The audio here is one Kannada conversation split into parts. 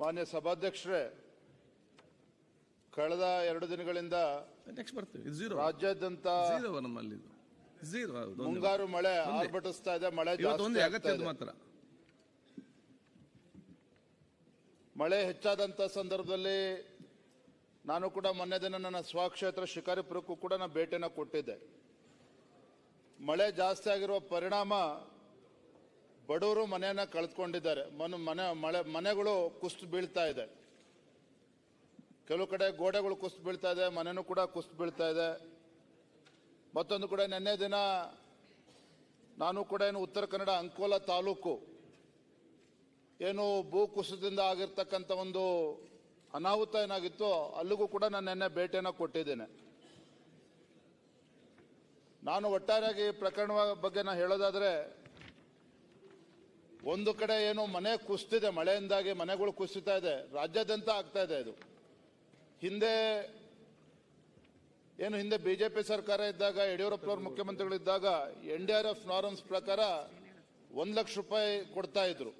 ಮಾನ್ಯ ಸಭಾಧ್ಯಕ್ಷರೇ, ಕಳೆದ 2 ದಿನಗಳಿಂದ ರಾಜ್ಯಾದ್ಯಂತ ಮುಂಗಾರು ಮಳೆ ಆರ್ಭಟಿಸ್ತಾ ಇದೆ. ಮಳೆ ಜಾಸ್ತಿ ಆಗ್ತಾ ಇದೆ. ಮಳೆ ಹೆಚ್ಚಾದಂತ ಸಂದರ್ಭದಲ್ಲಿ ನಾನು ಕೂಡ ಮೊನ್ನೆ ದಿನ ನನ್ನ ಸ್ವಕ್ಷೇತ್ರ ಶಿಕಾರಿಪುರಕ್ಕೂ ಕೂಡ ನಾನು ಭೇಟಿಯನ್ನು ಕೊಟ್ಟಿದ್ದೆ. ಮಳೆ ಜಾಸ್ತಿ ಆಗಿರುವ ಪರಿಣಾಮ ಬಡವರು ಮನೆಯನ್ನ ಕಳೆದುಕೊಂಡಿದ್ದಾರೆ. ಮನೆಗಳು ಕುಸಿದು ಬೀಳ್ತಾ ಇದೆ. ಕೆಲವು ಕಡೆ ಗೋಡೆಗಳು ಕುಸಿದು ಬೀಳ್ತಾ ಇದೆ, ಮನೆನೂ ಕೂಡ ಕುಸಿದು ಬೀಳ್ತಾ ಇದೆ. ಮತ್ತೊಂದು ಕಡೆ ನಿನ್ನೆ ದಿನ ನಾನು ಕೂಡ ಉತ್ತರ ಕನ್ನಡ ಅಂಕೋಲ ತಾಲೂಕು ಏನು ಭೂ ಕುಸಿತದಿಂದ ಆಗಿರ್ತಕ್ಕಂಥ ಒಂದು ಅನಾಹುತ ಏನಾಗಿತ್ತು ಅಲ್ಲಿಗೂ ಕೂಡ ನಾನು ನಿನ್ನೆ ಭೇಟಿಯನ್ನು ಕೊಟ್ಟಿದ್ದೇನೆ. ನಾನು ಒಟ್ಟಾರೆಯಾಗಿ ಪ್ರಕರಣದ ಬಗ್ಗೆ ನಾನು ಹೇಳೋದಾದ್ರೆ, ಒಂದು ಕಡೆ ಏನು ಮನೆ ಕುಸಿತಿದೆ, ಮಳೆಯಿಂದಾಗಿ ಮನೆಗಳು ಕುಸಿತಾ ಇದೆ, ರಾಜ್ಯಾದ್ಯಂತ ಆಗ್ತಾ ಇದೆ. ಇದು ಹಿಂದೆ ಬಿಜೆಪಿ ಸರ್ಕಾರ ಇದ್ದಾಗ, ಯಡಿಯೂರಪ್ಪನವರು ಮುಖ್ಯಮಂತ್ರಿಗಳಿದ್ದಾಗ NDRF ನಾರ್ಮ್ಸ್ ಪ್ರಕಾರ 1 ಲಕ್ಷ ರೂಪಾಯಿ ಕೊಡ್ತಾ ಇದ್ರು.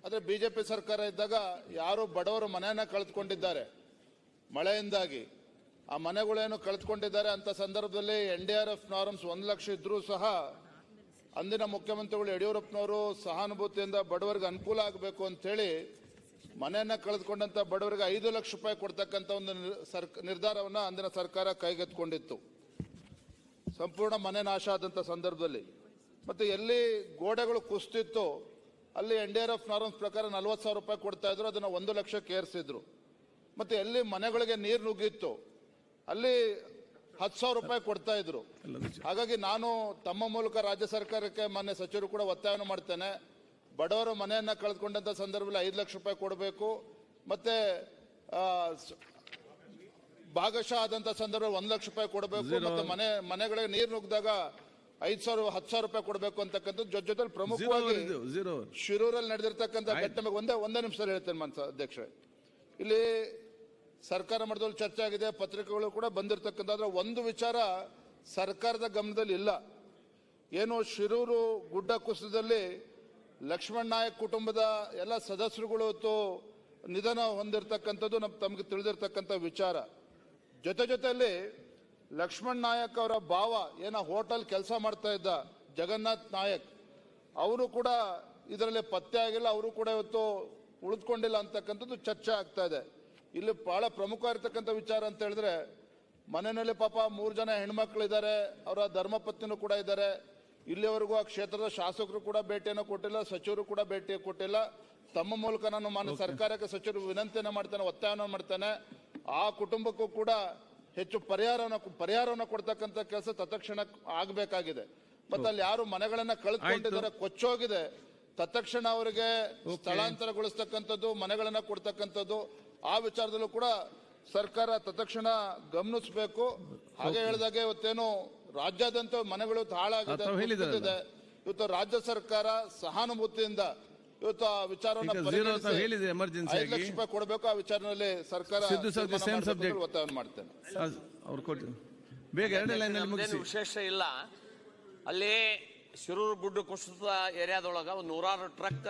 ಆದರೆ ಬಿಜೆಪಿ ಸರ್ಕಾರ ಇದ್ದಾಗ ಯಾರು ಬಡವರು ಮನೆಯನ್ನ ಕಳೆದುಕೊಂಡಿದ್ದಾರೆ ಮಳೆಯಿಂದಾಗಿ, ಆ ಮನೆಗಳೇನು ಕಳೆದುಕೊಂಡಿದ್ದಾರೆ ಅಂತ ಸಂದರ್ಭದಲ್ಲಿ NDRF ನಾರ್ಮ್ಸ್ 1 ಲಕ್ಷ ಇದ್ರೂ ಸಹ ಅಂದಿನ ಮುಖ್ಯಮಂತ್ರಿಗಳು ಯಡಿಯೂರಪ್ಪನವರು ಸಹಾನುಭೂತಿಯಿಂದ ಬಡವರಿಗೆ ಅನುಕೂಲ ಆಗಬೇಕು ಅಂತ ಹೇಳಿ ಮನೆಯನ್ನ ಕಳೆದುಕೊಂಡಂತ ಬಡವರಿಗೆ 5 ಲಕ್ಷ ರೂಪಾಯಿ ಕೊಡ್ತಕ್ಕಂಥ ಒಂದು ನಿರ್ಧಾರವನ್ನ ಅಂದಿನ ಸರ್ಕಾರ ಕೈಗೆತ್ತಿಕೊಂಡಿತ್ತು, ಸಂಪೂರ್ಣ ಮನೆ ನಾಶ ಆದಂತ ಸಂದರ್ಭದಲ್ಲಿ. ಮತ್ತೆ ಎಲ್ಲಿ ಗೋಡೆಗಳು ಕುಸಿತಿತ್ತು ಅಲ್ಲಿ NDRF ನಾರ್ಮ್ಸ್ ಪ್ರಕಾರ 40,000 ರೂಪಾಯಿ ಕೊಡ್ತಾ ಇದ್ರು, ಅದನ್ನ 1 ಲಕ್ಷಕ್ಕೆ ಏರಿಸಿದ್ರು. ಮತ್ತೆ ಎಲ್ಲಿ ಮನೆಗಳಿಗೆ ನೀರು ನುಗ್ಗಿತ್ತು ಅಲ್ಲಿ 10,000 ರೂಪಾಯಿ ಕೊಡ್ತಾ ಇದ್ರು. ಹಾಗಾಗಿ ನಾನು ತಮ್ಮ ಮೂಲಕ ರಾಜ್ಯ ಸರ್ಕಾರಕ್ಕೆ ಮಾನ್ಯ ಸಚಿವರು ಕೂಡ ಒತ್ತಾಯವನ್ನು ಮಾಡ್ತೇನೆ, ಬಡವರು ಮನೆಯನ್ನ ಕಳೆದುಕೊಂಡಂತ ಸಂದರ್ಭದಲ್ಲಿ 5 ಲಕ್ಷ ರೂಪಾಯಿ ಕೊಡಬೇಕು. ಮತ್ತೆ ಭಾಗಶಃ ಆದಂತ ಸಂದರ್ಭ 1 ಲಕ್ಷ ರೂಪಾಯಿ ಕೊಡಬೇಕು. ಮತ್ತೆ ಮನೆಗಳಿಗೆ ನೀರು ನುಗ್ಗಿದಾಗ 5,000 10,000 ರೂಪಾಯಿ ಕೊಡಬೇಕು ಅಂತಕ್ಕಂಥದ್ದು ಜೊತೆ ಪ್ರಮುಖವಾಗಿ ಶಿರೂರಲ್ಲಿ ನಡೆದಿರ್ತಕ್ಕಂಥ ಘಟನೆ. ಒಂದೇ ನಿಮಿಷ ಹೇಳ್ತೇನೆ ಮಾನ್ಯ ಅಧ್ಯಕ್ಷರೇ. ಇಲ್ಲಿ ಸರ್ಕಾರ ಮಟ್ಟದಲ್ಲಿ ಚರ್ಚೆ ಆಗಿದೆ, ಪತ್ರಿಕೆಗಳು ಕೂಡ ಬಂದಿರತಕ್ಕಂಥ ಒಂದು ವಿಚಾರ ಸರ್ಕಾರದ ಗಮನದಲ್ಲಿ ಇಲ್ಲ. ಏನು ಶಿರೂರು ಗುಡ್ಡ ಕುಸಿತದಲ್ಲಿ ಲಕ್ಷ್ಮಣ್ ನಾಯಕ್ ಕುಟುಂಬದ ಎಲ್ಲ ಸದಸ್ಯರುಗಳು ನಿಧನ ಹೊಂದಿರತಕ್ಕಂಥದ್ದು ತಮಗೆ ತಿಳಿದಿರ್ತಕ್ಕಂಥ ವಿಚಾರ. ಜೊತೆಯಲ್ಲಿ ಲಕ್ಷ್ಮಣ್ ನಾಯಕ್ ಅವರ ಭಾವ ಹೋಟೆಲ್ ಕೆಲಸ ಮಾಡ್ತಾ ಇದ್ದ ಜಗನ್ನಾಥ್ ನಾಯಕ್, ಅವರು ಕೂಡ ಇದರಲ್ಲಿ ಪತ್ತೆ ಆಗಿಲ್ಲ, ಅವರು ಕೂಡ ಇವತ್ತು ಉಳಿದುಕೊಂಡಿಲ್ಲ ಅಂತಕ್ಕಂಥದ್ದು ಚರ್ಚೆ ಆಗ್ತಾ ಇದೆ. ಇಲ್ಲಿ ಬಹಳ ಪ್ರಮುಖ ಇರತಕ್ಕಂಥ ವಿಚಾರ ಅಂತ ಹೇಳಿದ್ರೆ, ಮನೆಯಲ್ಲಿ ಪಾಪ 3 ಜನ ಹೆಣ್ಮಕ್ಳು ಇದ್ದಾರೆ, ಅವರ ಧರ್ಮಪತ್ನಿನೂ ಕೂಡ ಇದ್ದಾರೆ. ಇಲ್ಲಿವರೆಗೂ ಆ ಕ್ಷೇತ್ರದ ಶಾಸಕರು ಕೂಡ ಭೇಟಿಯನ್ನು ಕೊಟ್ಟಿಲ್ಲ, ಸಚಿವರು ಕೂಡ ಭೇಟಿ ಕೊಟ್ಟಿಲ್ಲ. ತಮ್ಮ ಮೂಲಕ ನಾನು ಮಾನ್ಯ ಸರ್ಕಾರಕ್ಕೆ ಸಚಿವರು ವಿನಂತಿಯನ್ನು ಮಾಡ್ತೇನೆ, ಒತ್ತಾಯವನ್ನು ಮಾಡ್ತೇನೆ, ಆ ಕುಟುಂಬಕ್ಕೂ ಕೂಡ ಹೆಚ್ಚು ಪರಿಹಾರವನ್ನು ಕೊಡ್ತಕ್ಕಂಥ ಕೆಲಸ ತತ್ಕ್ಷಣ ಆಗಬೇಕಾಗಿದೆ. ಮತ್ತೆ ಅಲ್ಲಿ ಯಾರು ಮನೆಗಳನ್ನ ಕಳೆದುಕೊಂಡಿದ್ದಾರೆ, ಕೊಚ್ಚೋಗಿದೆ, ತತ್ಕ್ಷಣ ಅವರಿಗೆ ಸ್ಥಳಾಂತರಗೊಳಿಸ್ತಕ್ಕಂಥದ್ದು, ಮನೆಗಳನ್ನ ಕೊಡ್ತಕ್ಕಂಥದ್ದು, ಆ ವಿಚಾರದಲ್ಲೂ ಕೂಡ ಸರ್ಕಾರ ತತ್ಕ್ಷಣ ಗಮನಿಸಬೇಕು. ಹಾಗೆ ಹೇಳಿದಾಗೆ ಇವತ್ತೇನು ರಾಜ್ಯಾದ್ಯಂತ ಮನೆಗಳು ಹಾಳಾಗಿದೆ. ಇವತ್ತು ರಾಜ್ಯ ಸರ್ಕಾರ ಸಹಾನುಭೂತಿಯಿಂದ ಇವತ್ತು ಆ ವಿಚಾರವನ್ನು 5 ಲಕ್ಷ ರೂಪಾಯಿ ಕೊಡಬೇಕು. ಆ ವಿಚಾರದಲ್ಲಿ ಸರ್ಕಾರ ಒತ್ತಾಯ ಮಾಡ್ತೇನೆ. ವಿಶೇಷ ಇಲ್ಲ. ಅಲ್ಲಿ ಶಿರೂರು ಗುಡ್ಡ ಕುಸಿತ ಏರಿಯಾದೊಳಗ 100 ಟ್ರಕ್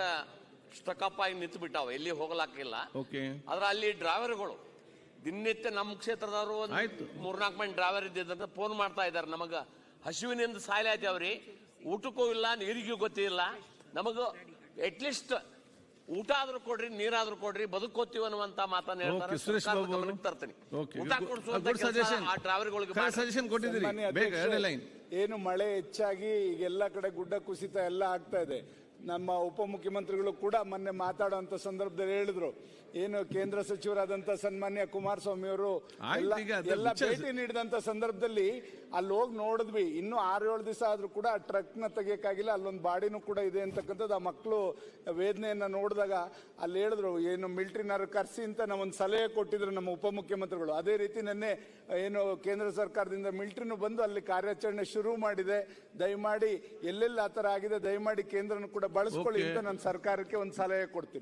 ಸ್ಟಕಪ್ ಆಗಿ ನಿಂತು ಬಿಟ್ಟಾವ, ಎಲ್ಲಿ ಹೋಗ್ಲಾಕಿಲ್ಲ. ಆದ್ರೆ ಅಲ್ಲಿ ಡ್ರೈವರ್ಗಳು ದಿನನಿತ್ಯ ನಮ್ಮ ಕ್ಷೇತ್ರದವರು 3-4 ಮಂದಿ ಡ್ರೈವರ್ ಇದ್ದಿದ್ದಂತ ಫೋನ್ ಮಾಡ್ತಾ ಇದ್ದಾರೆ, ನಮಗ ಹಸಿವಿನಿಂದ ಸಾಯ್ಲಾಯ್ತೇವ್ರಿ, ಊಟಕ್ಕೂ ಇಲ್ಲ, ನೀರಿಗೂ ಗೊತ್ತಿಲ್ಲ, ನಮಗ ಅಟ್ಲೀಸ್ಟ್ ಊಟ ಆದ್ರೂ ಕೊಡ್ರಿ, ನೀರಾದ್ರೂ ಕೊಡ್ರಿ, ಬದುಕೋತೀವಿ ಅನ್ನುವಂತ ಮಾತನ್ನ ಹೇಳ್ತಾರೆ. ತರ್ತೀನಿ ಊಟ ಕೊಡಿಸುವಂತ ಡ್ರೈವರ್ಗಳಿಗೆ ಏನು ಮಳೆ ಹೆಚ್ಚಾಗಿ ಈಗೆಲ್ಲ ಕಡೆ ಗುಡ್ಡ ಕುಸಿತ ಎಲ್ಲ ಆಗ್ತಾ ಇದೆ. ನಮ್ಮ ಉಪಮುಖ್ಯಮಂತ್ರಿಗಳು ಕೂಡ ಮೊನ್ನೆ ಮಾತಾಡುವಂತ ಸಂದರ್ಭದಲ್ಲಿ ಹೇಳಿದ್ರು, ಏನು ಕೇಂದ್ರ ಸಚಿವರಾದಂತ ಸನ್ಮಾನ್ಯ ಕುಮಾರಸ್ವಾಮಿ ಅವರು ಎಲ್ಲ ಭೇಟಿ ನೀಡಿದಂತ ಸಂದರ್ಭದಲ್ಲಿ ಅಲ್ಲಿ ಹೋಗಿ ನೋಡಿದ್ವಿ. ಇನ್ನು 6-7 ದಿವಸ ಆದ್ರೂ ಕೂಡ ಆ ಟ್ರಕ್ ನ ತೆಗಿಯಕ್ಕಾಗಿಲ್ಲ, ಅಲ್ಲೊಂದು ಬಾಡಿನೂ ಕೂಡ ಇದೆ ಅಂತಕ್ಕಂಥದ್ದು. ಆ ಮಕ್ಕಳು ವೇದನೆಯನ್ನ ನೋಡಿದಾಗ ಅಲ್ಲಿ ಹೇಳಿದ್ರು, ಏನು ಮಿಲಿಟರಿನವ್ರು ಕರ್ಸಿ ಅಂತ ನಾವೊಂದು ಸಲಹೆ ಕೊಟ್ಟಿದ್ರು ನಮ್ಮ ಉಪಮುಖ್ಯಮಂತ್ರಿಗಳು. ಅದೇ ರೀತಿ ನಿನ್ನೆ ಏನು ಕೇಂದ್ರ ಸರ್ಕಾರದಿಂದ ಮಿಲಿಟರಿನೂ ಬಂದು ಅಲ್ಲಿ ಕಾರ್ಯಾಚರಣೆ ಶುರು ಮಾಡಿದೆ. ದಯಮಾಡಿ ಎಲ್ಲೆಲ್ಲಿ ಆತರ ಆಗಿದೆ ದಯಮಾಡಿ ಕೇಂದ್ರನು ಕೂಡ ಬಳಸ್ಕೊಳ್ಳಿ ಅಂತ ನಾನು ಸರ್ಕಾರಕ್ಕೆ ಒಂದು ಸಲಹೆ ಕೊಡ್ತೀನಿ.